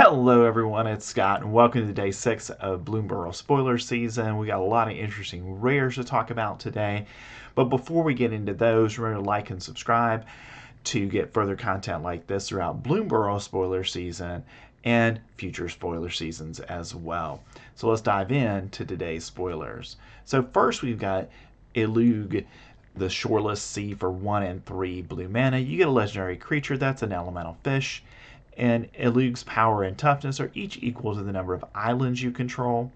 Hello everyone, it's Scott and welcome to day 6 of Bloomburrow spoiler season. We got a lot of interesting rares to talk about today. But before we get into those, remember to like and subscribe to get further content like this throughout Bloomburrow spoiler season and future spoiler seasons as well. So let's dive into today's spoilers. So first we've got Eluge, the Shoreless Sea for 1 and 3 blue mana. You get a legendary creature that's an elemental fish, and Eluge's power and toughness are each equal to the number of islands you control.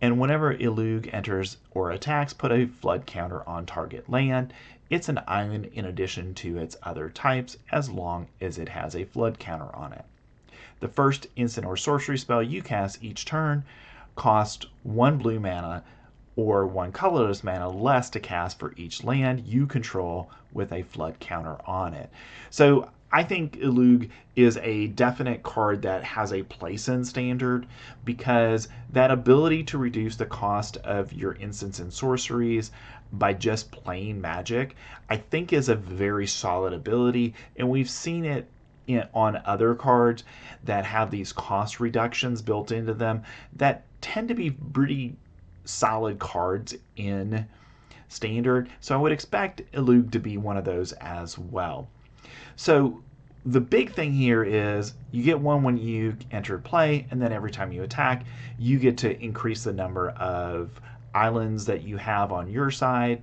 And whenever Eluge enters or attacks, put a flood counter on target land. It's an island in addition to its other types as long as it has a flood counter on it. The first instant or sorcery spell you cast each turn costs 1 blue mana or 1 colorless mana less to cast for each land you control with a flood counter on it. So I think Eluge is a definite card that has a place in Standard because that ability to reduce the cost of your instants and sorceries by just playing Magic, I think is a very solid ability, and we've seen it on other cards that have these cost reductions built into them that tend to be pretty solid cards in Standard. So I would expect Eluge to be one of those as well. So the big thing here is you get 1 when you enter play, and then every time you attack, you get to increase the number of islands that you have on your side.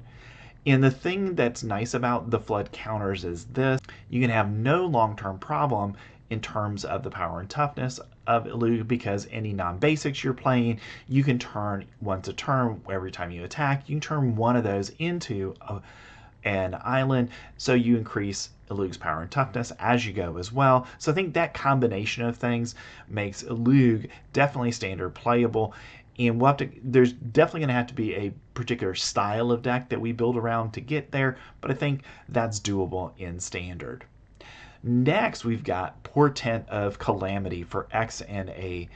And the thing that's nice about the flood counters is this: you can have no long-term problem in terms of the power and toughness of Eluge, because any non-basics you're playing, you can turn once a turn every time you attack. You can turn one of those into an island, so you increase Eluge's power and toughness as you go as well. So I think that combination of things makes Eluge definitely Standard playable. And there's definitely going to have to be a particular style of deck that we build around to get there, but I think that's doable in Standard. Next, we've got Portent of Calamity for X and a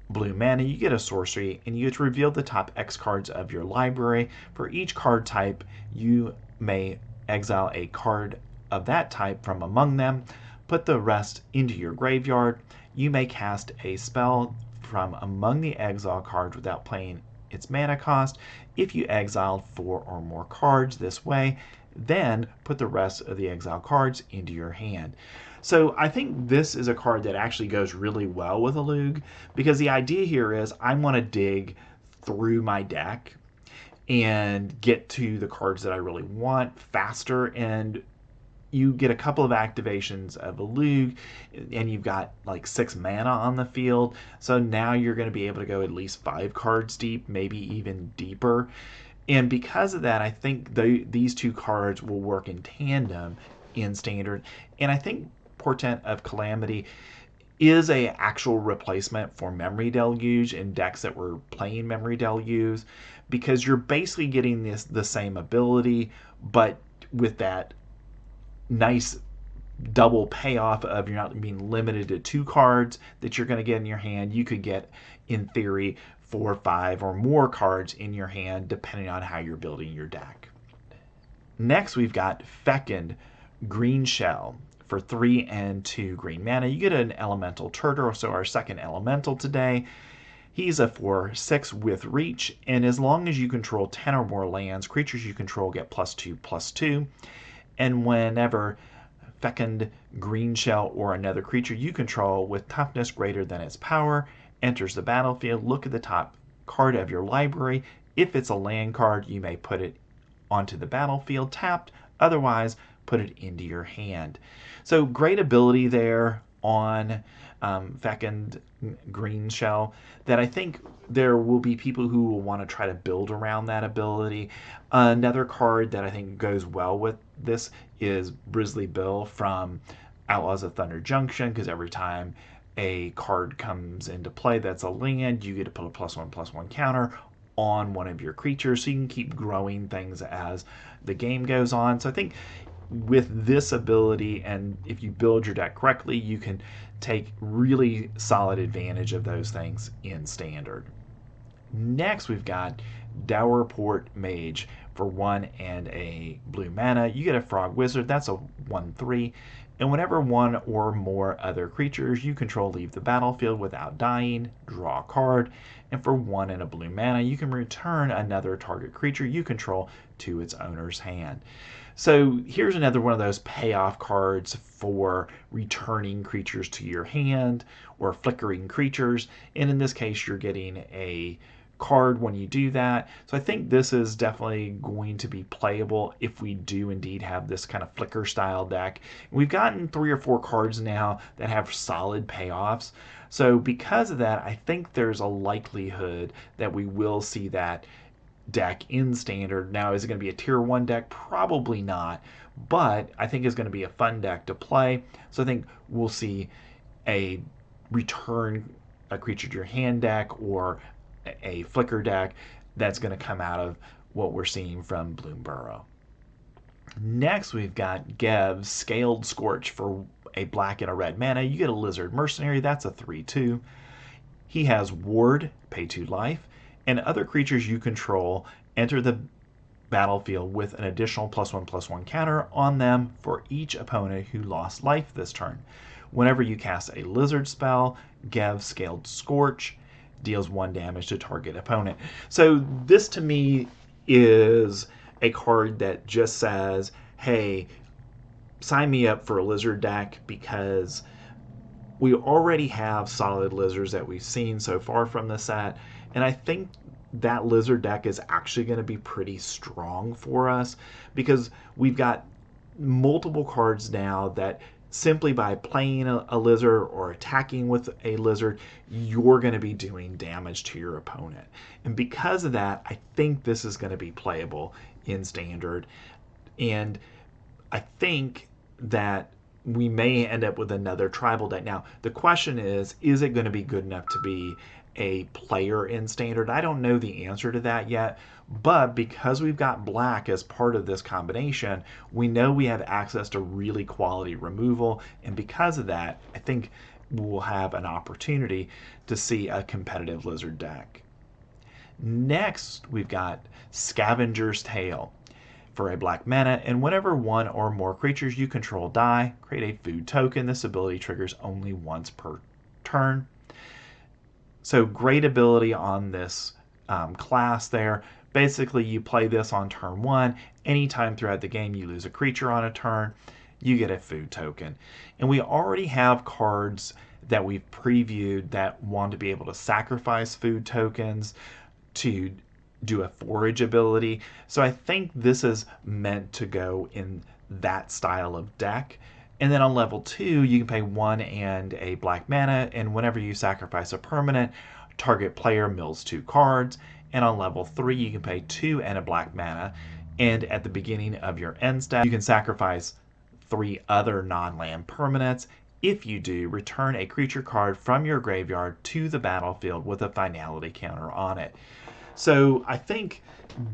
blue mana. You get a sorcery, and you get to reveal the top X cards of your library. For each card type, you may exile a card of that type from among them, put the rest into your graveyard. You may cast a spell from among the exile cards without paying its mana cost if you exiled 4 or more cards this way. Then put the rest of the exile cards into your hand. So I think this is a card that actually goes really well with Eluge, because the idea here is I want to dig through my deck and get to the cards that I really want faster, and you get a couple of activations of Eluge, and you've got like 6 mana on the field. So now you're going to be able to go at least 5 cards deep, maybe even deeper. And because of that, I think these two cards will work in tandem in Standard. And I think Portent of Calamity is a actual replacement for Memory Deluge in decks that were playing Memory Deluge, because you're basically getting the same ability, but with that nice double payoff of you're not being limited to 2 cards that you're going to get in your hand. You could get, in theory, 4, 5, or more cards in your hand depending on how you're building your deck. Next, we've got Fecund, Green Shell for 3 and 2 green mana. You get an elemental turtle, so our second elemental today. He's a 4/6 with reach, and as long as you control 10 or more lands, creatures you control get +2/+2. And whenever Fecund, Green Shell, or another creature you control with toughness greater than its power enters the battlefield, look at the top card of your library. If it's a land card, you may put it onto the battlefield tapped. Otherwise, put it into your hand. So great ability there on Fecund, Green Shell, that I think there will be people who will want to try to build around that ability. Another card that I think goes well with this is Brizzly Bill from Outlaws of Thunder Junction, because every time a card comes into play that's a land, you get to put a +1/+1 counter on one of your creatures, so you can keep growing things as the game goes on. So I think with this ability, and if you build your deck correctly, you can take really solid advantage of those things in Standard. Next, we've got Dowerport Mage for 1 and a blue mana. You get a Frog Wizard. That's a 1/3. And whenever one or more other creatures you control leave the battlefield without dying, draw a card. And for 1 and a blue mana, you can return another target creature you control to its owner's hand. So here's another one of those payoff cards for returning creatures to your hand or flickering creatures. And in this case, you're getting a card when you do that. So I think this is definitely going to be playable if we do indeed have this kind of flicker style deck. We've gotten 3 or 4 cards now that have solid payoffs. So because of that, I think there's a likelihood that we will see that deck in standard. Now, is it going to be a tier 1 deck? Probably not, but I think it's going to be a fun deck to play. So I think we'll see a return a creature to your hand deck or a flicker deck that's going to come out of what we're seeing from Bloomburrow. Next, we've got Gev's Scaled Scorch for a black and a red mana. You get a Lizard Mercenary, that's a 3/2. He has Ward, pay 2 life, and other creatures you control enter the battlefield with an additional +1/+1 counter on them for each opponent who lost life this turn. Whenever you cast a lizard spell, Gev's Scaled Scorch deals 1 damage to target opponent. So this to me is a card that just says, hey, sign me up for a lizard deck, because we already have solid lizards that we've seen so far from the set, and I think that lizard deck is actually going to be pretty strong for us, because we've got multiple cards now that simply by playing a lizard or attacking with a lizard, you're going to be doing damage to your opponent. And because of that, I think this is going to be playable in standard. And I think that we may end up with another tribal deck. Now, the question is it going to be good enough to be a player in standard? I don't know the answer to that yet, but because we've got black as part of this combination, we know we have access to really quality removal, and because of that, I think we'll have an opportunity to see a competitive lizard deck. Next, we've got Scavenger's Tale for a black mana, and whenever 1 or more creatures you control die, create a food token. This ability triggers only once per turn. So great ability on this class there. Basically, you play this on turn 1. Anytime throughout the game you lose a creature on a turn, you get a food token. And we already have cards that we've previewed that want to be able to sacrifice food tokens to do a forage ability. So I think this is meant to go in that style of deck. And then on level 2, you can pay 1 and a black mana, and whenever you sacrifice a permanent, target player mills 2 cards. And on level 3, you can pay 2 and a black mana, and at the beginning of your end step, you can sacrifice 3 other non-land permanents. If you do, return a creature card from your graveyard to the battlefield with a finality counter on it. So I think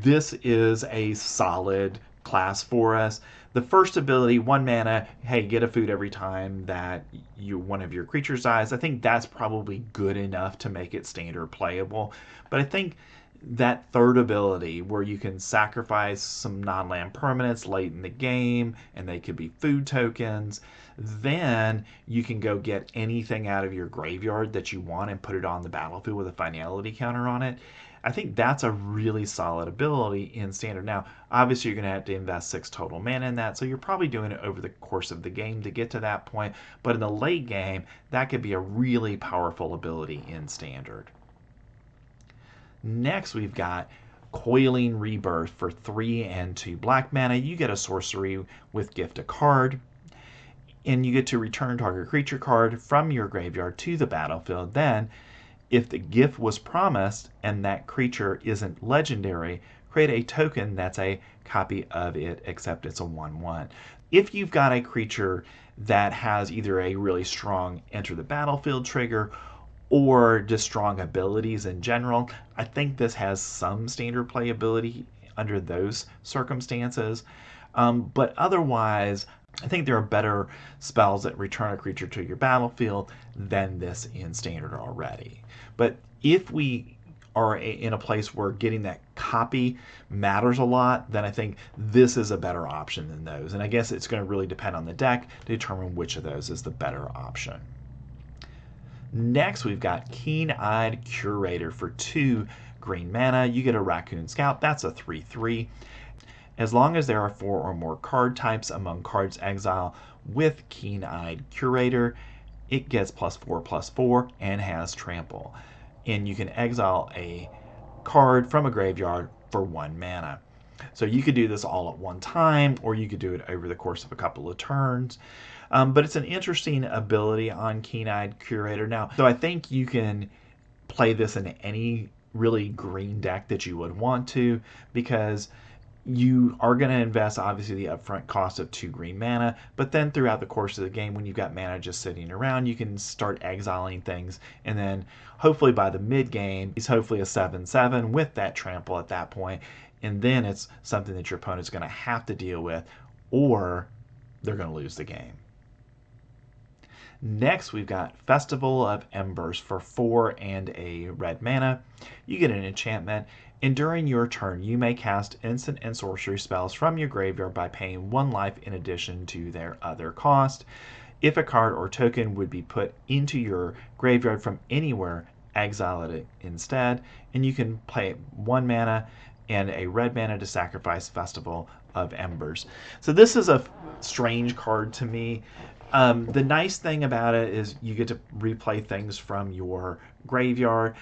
this is a solid class for us. The first ability, 1 mana, hey, get a food every time that one of your creatures dies. I think that's probably good enough to make it standard playable. But I think that third ability, where you can sacrifice some non-land permanents late in the game, and they could be food tokens, then you can go get anything out of your graveyard that you want and put it on the battlefield with a finality counter on it. I think that's a really solid ability in standard. Now, obviously, you're going to have to invest 6 total mana in that, so you're probably doing it over the course of the game to get to that point. But in the late game, that could be a really powerful ability in standard. Next, we've got Coiling Rebirth for 3 and 2 black mana. You get a sorcery with Gift a Card, and you get to return target creature card from your graveyard to the battlefield. Then, if the gift was promised and that creature isn't legendary, create a token that's a copy of it, except it's a 1/1. If you've got a creature that has either a really strong enter the battlefield trigger or just strong abilities in general, I think this has some standard playability under those circumstances. But otherwise, I think there are better spells that return a creature to your battlefield than this in standard already. But if we are in a place where getting that copy matters a lot, then I think this is a better option than those. And I guess it's going to really depend on the deck to determine which of those is the better option. Next, we've got Keen-Eyed Curator for 2 green mana. You get a Raccoon Scout. That's a 3/3. As long as there are 4 or more card types among cards exile with Keen-Eyed Curator, it gets +4/+4 and has trample. And you can exile a card from a graveyard for 1 mana. So you could do this all at one time, or you could do it over the course of a couple of turns. But it's an interesting ability on Keen-Eyed Curator. Now, so I think you can play this in any really green deck that you would want to, because you are going to invest obviously the upfront cost of 2 green mana, but then throughout the course of the game, when you've got mana just sitting around, you can start exiling things, and then hopefully by the mid game, he's hopefully a 7/7 with that trample at that point, and then it's something that your opponent's going to have to deal with, or they're going to lose the game. Next, we've got Festival of Embers for 4 and a red mana. You get an enchantment, and during your turn, you may cast instant and sorcery spells from your graveyard by paying 1 life in addition to their other cost. If a card or token would be put into your graveyard from anywhere, exile it instead, and you can play 1 mana and a red mana to sacrifice Festival of Embers. So this is a strange card to me. The nice thing about it is you get to replay things from your graveyard,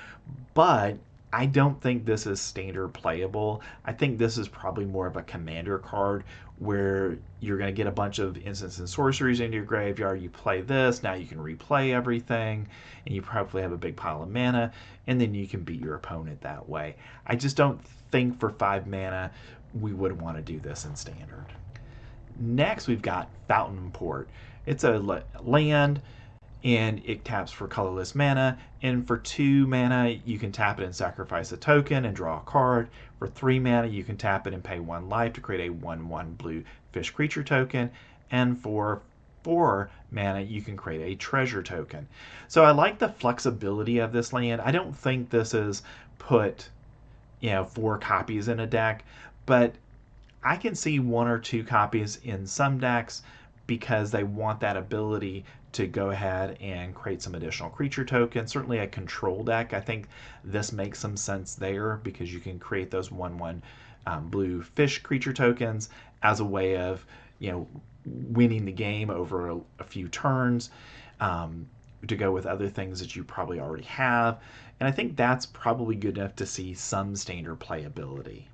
but I don't think this is standard playable. I think this is probably more of a commander card where you're going to get a bunch of instants and sorceries into your graveyard. You play this, now you can replay everything, and you probably have a big pile of mana, and then you can beat your opponent that way. I just don't think for 5 mana we would want to do this in standard. Next, we've got Fountain Port. It's a land, and it taps for colorless mana. And for 2 mana, you can tap it and sacrifice a token and draw a card. For 3 mana, you can tap it and pay 1 life to create a 1/1 blue fish creature token. And for 4 mana, you can create a treasure token. So I like the flexibility of this land. I don't think this is put 4 copies in a deck, but I can see 1 or 2 copies in some decks because they want that ability to go ahead and create some additional creature tokens. Certainly a control deck, I think this makes some sense there because you can create those 1/1 blue fish creature tokens as a way of winning the game over a few turns, to go with other things that you probably already have. And I think that's probably good enough to see some standard playability.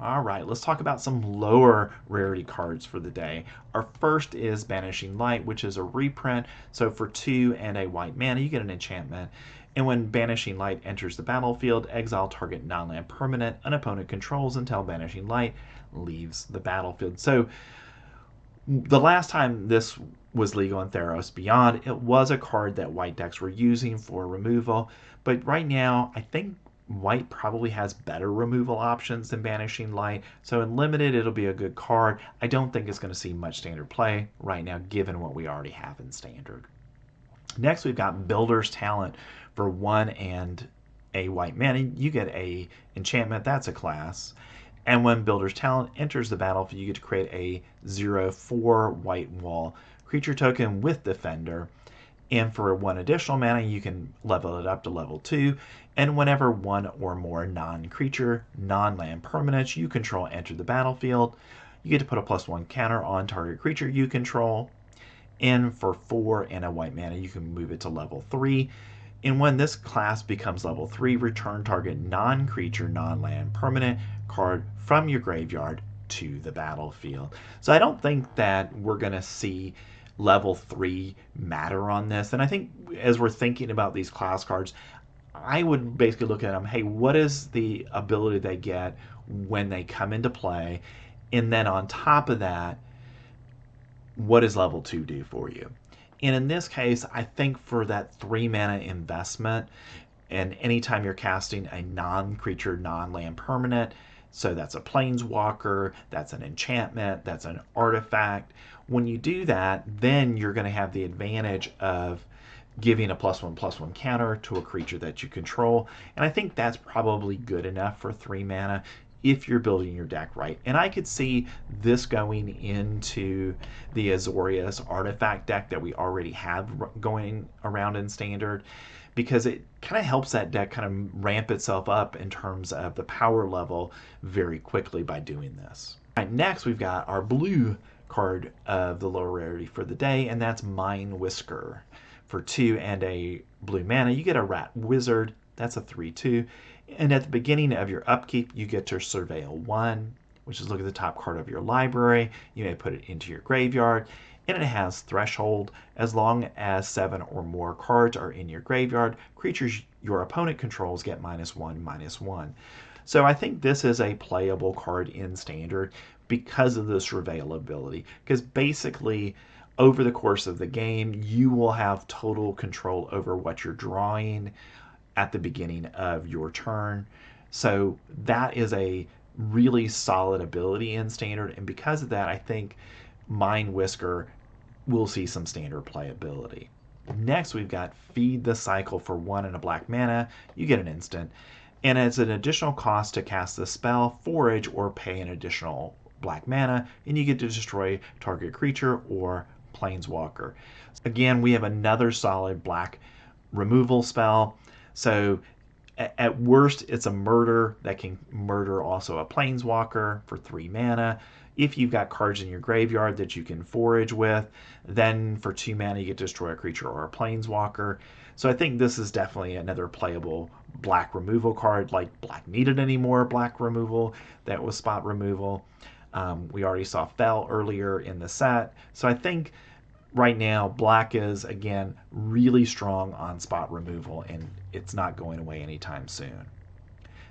All right, let's talk about some lower rarity cards for the day. Our first is Banishing Light, which is a reprint. So for 2 and a white mana, you get an enchantment. And when Banishing Light enters the battlefield, exile target non-land permanent an opponent controls until Banishing Light leaves the battlefield. So the last time this was legal in Theros Beyond, it was a card that white decks were using for removal. But right now, I think white probably has better removal options than Banishing Light. So in limited, it'll be a good card. I don't think it's going to see much standard play right now, given what we already have in standard. Next, we've got Builder's Talent for 1 and a white mana. You get a enchantment. That's a class. And when Builder's Talent enters the battlefield, you get to create a 0/4 white wall creature token with Defender. And for 1 additional mana, you can level it up to level 2. And whenever 1 or more non-creature, non-land permanents you control enter the battlefield, you get to put a +1 counter on target creature you control. And for 4 and a white mana, you can move it to level 3. And when this class becomes level 3, return target non-creature, non-land permanent card from your graveyard to the battlefield. So I don't think that we're going to see level 3 matter on this. And I think as we're thinking about these class cards, I would basically look at them, hey, what is the ability they get when they come into play? And then on top of that, what does level 2 do for you? And in this case, I think for that 3 mana investment, and anytime you're casting a non-creature, non-land permanent, so that's a planeswalker, that's an enchantment, that's an artifact. When you do that, then you're going to have the advantage of giving a +1/+1 counter to a creature that you control. And I think that's probably good enough for 3 mana if you're building your deck right. And I could see this going into the Azorius artifact deck that we already have going around in Standard, because it kind of helps that deck kind of ramp itself up in terms of the power level very quickly by doing this. All right, next we've got our blue card of the lower rarity for the day, and that's Mind Whisker. For 2 and a blue mana, you get a Rat Wizard. That's a 3/2. And at the beginning of your upkeep, you get to Surveil 1, which is look at the top card of your library. You may put it into your graveyard. And it has Threshold. As long as 7 or more cards are in your graveyard, creatures your opponent controls get -1/-1. So I think this is a playable card in Standard because of the Surveil ability. Because basically, over the course of the game, you will have total control over what you're drawing at the beginning of your turn. So that is a really solid ability in Standard, and because of that, I think Mind Whisker will see some Standard playability. Next, we've got Feed the Cycle. For 1 and a black mana. You get an instant, and it's an additional cost to cast the spell, forage, or pay an additional black mana, and you get to destroy target creature or planeswalker. Again, we have another solid black removal spell. So at worst, it's a murder that can murder also a planeswalker for 3 mana. If you've got cards in your graveyard that you can forage with, then for 2 mana you get to destroy a creature or a planeswalker. So I think this is definitely another playable black removal card, like Black Needed Anymore black removal that was spot removal. We already saw Fell earlier in the set. So I think right now black is, again, really strong on spot removal, and it's not going away anytime soon.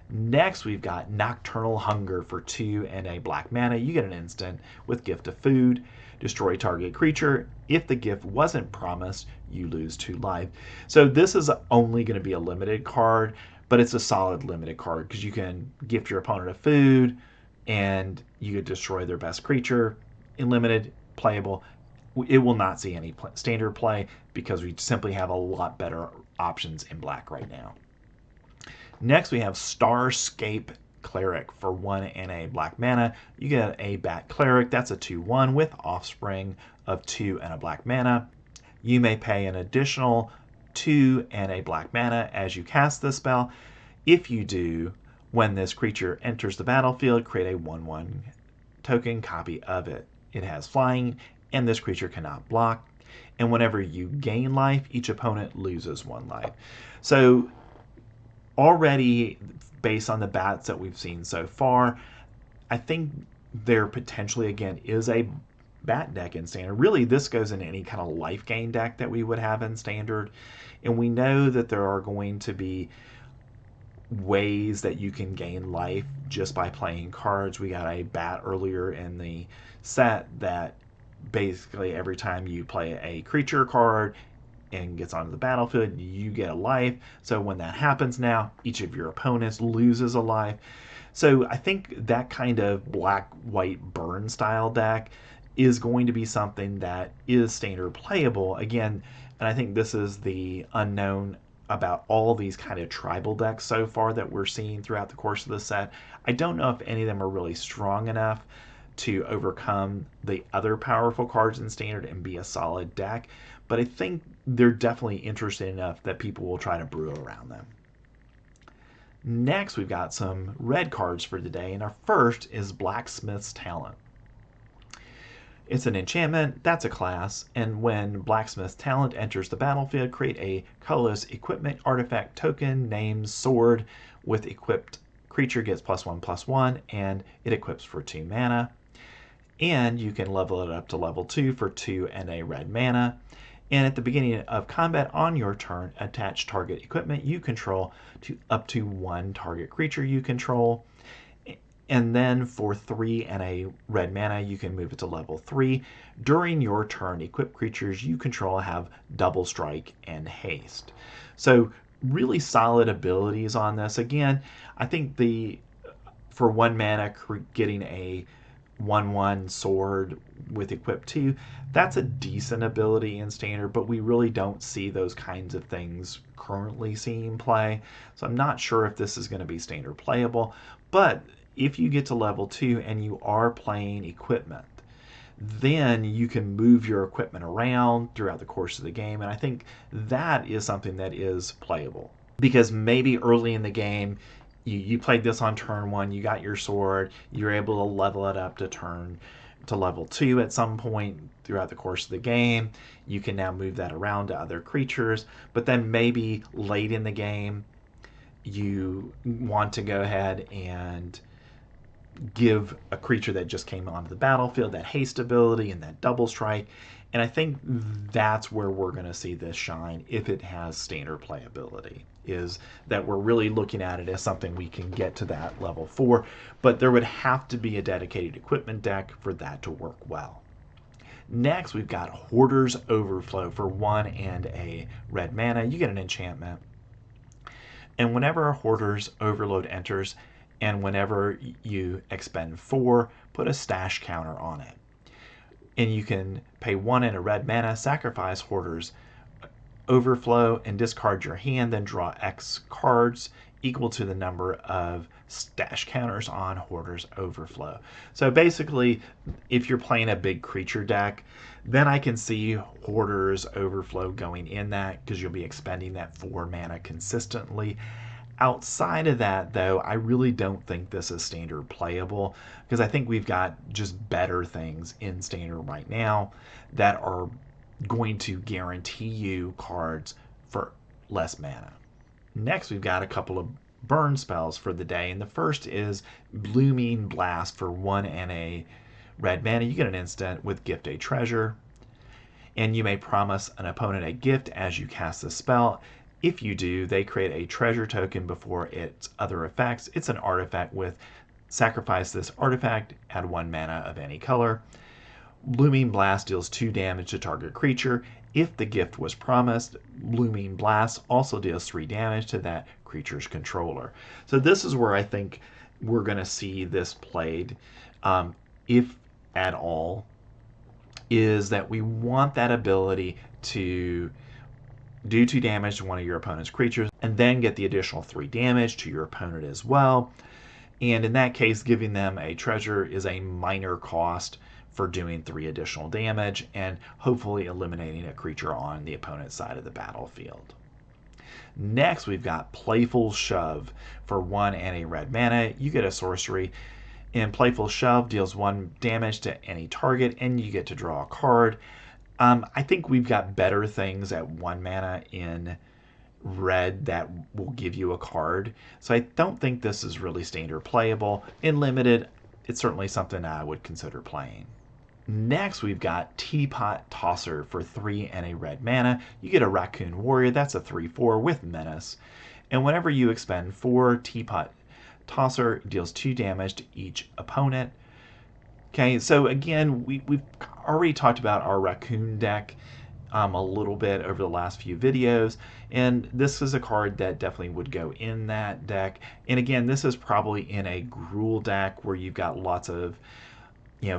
Next, we've got Nocturnal Hunger. For 2 and a black mana. You get an instant with Gift of Food. Destroy target creature. If the gift wasn't promised, you lose 2 life. So this is only going to be a limited card, but it's a solid limited card because you can gift your opponent a food and you could destroy their best creature. In limited, playable. It will not see any Standard play because we simply have a lot better options in black right now. Next, we have Starscape Cleric. For 1 and a black mana. You get a Bat Cleric. That's a 2/1 with Offspring of 2 and a black mana. You may pay an additional 2 and a black mana as you cast this spell. If you do, when this creature enters the battlefield, create a 1/1 token copy of it. It has flying, and this creature cannot block. And whenever you gain life, each opponent loses 1 life. So already, based on the bats that we've seen so far, I think there potentially, again, is a bat deck in Standard. Really, this goes in any kind of life gain deck that we would have in Standard. And we know that there are going to be ways that you can gain life just by playing cards. We got a bat earlier in the set that basically every time you play a creature card and gets onto the battlefield, you get a life. So when that happens now, each of your opponents loses a life. So I think that kind of black-white burn style deck is going to be something that is Standard playable. Again, and I think this is the unknown about all these kind of tribal decks so far that we're seeing throughout the course of the set. I don't know if any of them are really strong enough to overcome the other powerful cards in Standard and be a solid deck, but I think they're definitely interesting enough that people will try to brew around them. Next, we've got some red cards for today, and our first is Blacksmith's Talent. It's an enchantment, that's a class, and when Blacksmith's Talent enters the battlefield, create a colorless equipment artifact token named Sword with equipped creature gets +1/+1, and it equips for 2 mana. And you can level it up to level 2 for 2 and a red mana. And at the beginning of combat on your turn, attach target equipment you control to up to 1 target creature you control. And then for 3 and a red mana, you can move it to level 3. During your turn, equipped creatures you control have double strike and haste. So really solid abilities on this. Again, I think for 1 mana, getting a 1/1 sword with equip 2. That's a decent ability in standard, but we really don't see those kinds of things currently seeing play. So I'm not sure if this is going to be standard playable. But if you get to level 2 and you are playing equipment, then you can move your equipment around throughout the course of the game. And I think that is something that is playable. Because maybe early in the game, you played this on turn 1, you got your sword, you're able to level it up to level 2 at some point throughout the course of the game. You can now move that around to other creatures. But then maybe late in the game, you want to go ahead and give a creature that just came onto the battlefield that haste ability and that double strike. And I think that's where we're going to see this shine if it has standard playability, is that we're really looking at it as something we can get to that level 4, but there would have to be a dedicated equipment deck for that to work well. Next, we've got Hoarder's Overflow for 1 and a red mana. You get an enchantment. And whenever a Hoarder's Overload enters, and whenever you expend 4, put a stash counter on it. And you can pay 1 and a red mana, sacrifice Hoarder's Overflow, and discard your hand, then draw X cards equal to the number of stash counters on Hoarder's Overflow. So basically, if you're playing a big creature deck, then I can see Hoarder's Overflow going in that, because you'll be expending that 4 mana consistently. Outside of that, though, I really don't think this is standard playable, because I think we've got just better things in standard right now that are going to guarantee you cards for less mana. Next, we've got a couple of burn spells for the day, and the first is Blooming Blast for 1 and a red mana. You get an instant with Gift a Treasure, and you may promise an opponent a gift as you cast the spell. If you do, they create a treasure token before its other effects. It's an artifact with sacrifice this artifact, add 1 mana of any color. Blooming Blast deals 2 damage to target creature. If the gift was promised, Blooming Blast also deals 3 damage to that creature's controller. So this is where I think we're going to see this played, if at all, is that we want that ability to do 2 damage to one of your opponent's creatures, and then get the additional 3 damage to your opponent as well. And in that case, giving them a treasure is a minor cost for doing 3 additional damage, and hopefully eliminating a creature on the opponent's side of the battlefield. Next, we've got Playful Shove for 1 and a red mana. You get a sorcery, and Playful Shove deals 1 damage to any target, and you get to draw a card. I think we've got better things at 1 mana in red that will give you a card. So I don't think this is really standard playable. In limited, it's certainly something I would consider playing. Next, we've got Teapot Tosser for 3 and a red mana. You get a Raccoon Warrior. That's a 3/4 with Menace. And whenever you expend 4, Teapot Tosser deals 2 damage to each opponent. Okay, so again, we've already talked about our Raccoon deck a little bit over the last few videos, and this is a card that definitely would go in that deck. And again, this is probably in a Gruul deck where you've got lots of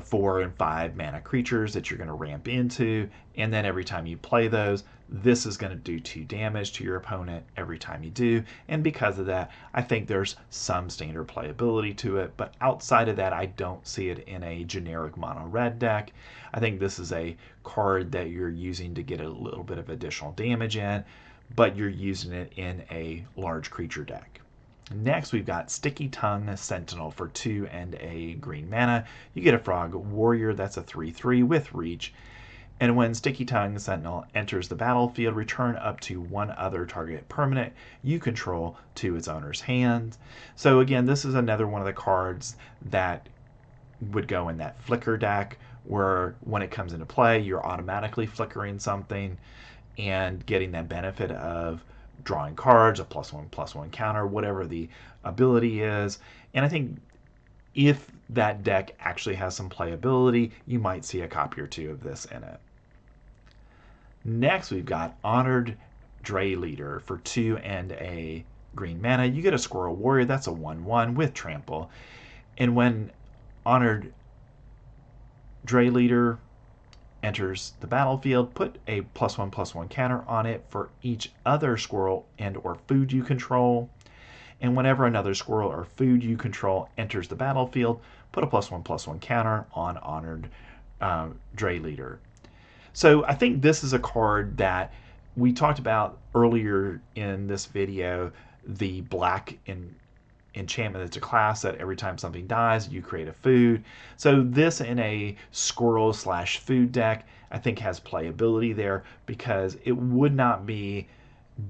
4 and 5 mana creatures that you're going to ramp into, and then every time you play those, this is going to do 2 damage to your opponent every time you do. And because of that, I think there's some standard playability to it, but outside of that, I don't see it in a generic mono red deck. I think this is a card that you're using to get a little bit of additional damage in, but you're using it in a large creature deck. Next, we've got Sticky Tongue Sentinel for 2 and a green mana. You get a Frog Warrior. That's a 3/3 with Reach. And when Sticky Tongue Sentinel enters the battlefield, return up to 1 other target permanent you control to its owner's hand. So again, this is another one of the cards that would go in that Flicker deck, where when it comes into play, you're automatically flickering something and getting that benefit of drawing cards, a +1/+1 counter, whatever the ability is. And I think if that deck actually has some playability, you might see a copy or 2 of this in it. Next, we've got Honored Dray Leader for 2 and a green mana. You get a Squirrel Warrior. That's a 1/1 with Trample. And when Honored Dray Leader enters the battlefield, put a +1/+1 counter on it for each other squirrel and or food you control. And whenever another squirrel or food you control enters the battlefield, put a +1/+1 counter on Honored Dray Leader. So I think this is a card that we talked about earlier in this video, the black enchantment that's a class that every time something dies, you create a food. So this in a squirrel/food deck, I think has playability there because it would not be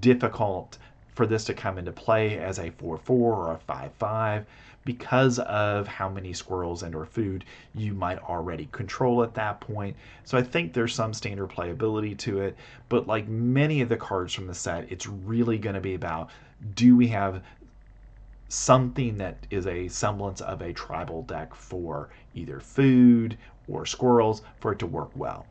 difficult for this to come into play as a 4/4 or a 5/5 because of how many squirrels and or food you might already control at that point. So I think there's some standard playability to it, but like many of the cards from the set, it's really going to be about, do we have something that is a semblance of a tribal deck for either food or squirrels for it to work well.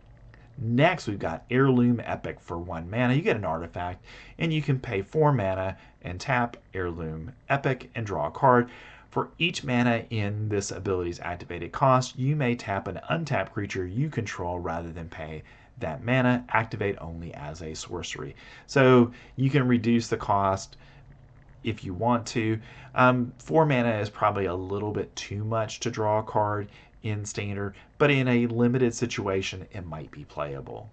Next, we've got Heirloom Epic for 1 mana. You get an artifact, and you can pay 4 mana and tap Heirloom Epic and draw a card. For each mana in this ability's activated cost, you may tap an untapped creature you control rather than pay that mana. Activate only as a sorcery. So you can reduce the cost if you want to. 4 mana is probably a little bit too much to draw a card in standard, but in a limited situation, it might be playable.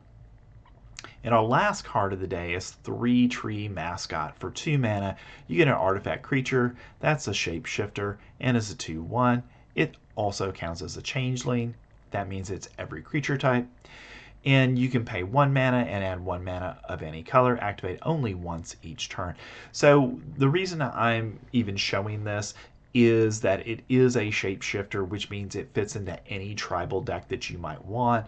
And our last card of the day is 3 Tree Mascot. For 2 mana, you get an artifact creature. That's a shapeshifter and is a 2/1. It also counts as a changeling. That means it's every creature type. And you can pay 1 mana and add 1 mana of any color. Activate only once each turn. So the reason I'm even showing this is that it is a shapeshifter, which means it fits into any tribal deck that you might want.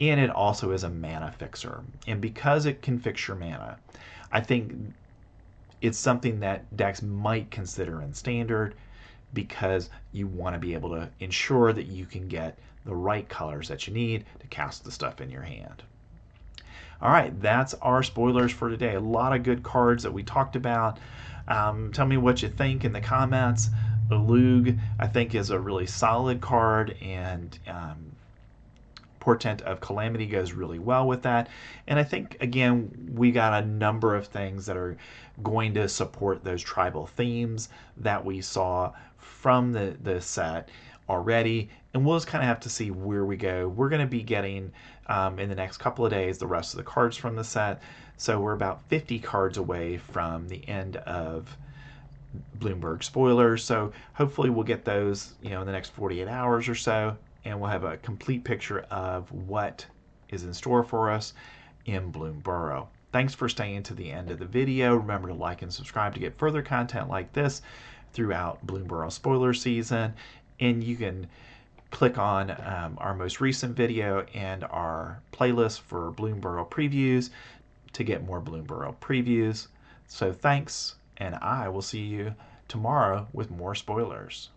And it also is a mana fixer. And because it can fix your mana, I think it's something that decks might consider in standard because you want to be able to ensure that you can get the right colors that you need to cast the stuff in your hand. All right, that's our spoilers for today. A lot of good cards that we talked about. Tell me what you think in the comments. Eluge, I think, is a really solid card, and Portent of Calamity goes really well with that. And I think, again, we got a number of things that are going to support those tribal themes that we saw from the set already. And we'll just kind of have to see where we go. We're going to be getting, in the next couple of days, the rest of the cards from the set. So we're about 50 cards away from the end of Bloomburrow spoilers. So hopefully we'll get those, in the next 48 hours or so, and we'll have a complete picture of what is in store for us in Bloomburrow. Thanks for staying to the end of the video. Remember to like and subscribe to get further content like this throughout Bloomburrow spoiler season. And you can click on our most recent video and our playlist for Bloomburrow previews to get more Bloomburrow previews. So thanks, and I will see you tomorrow with more spoilers.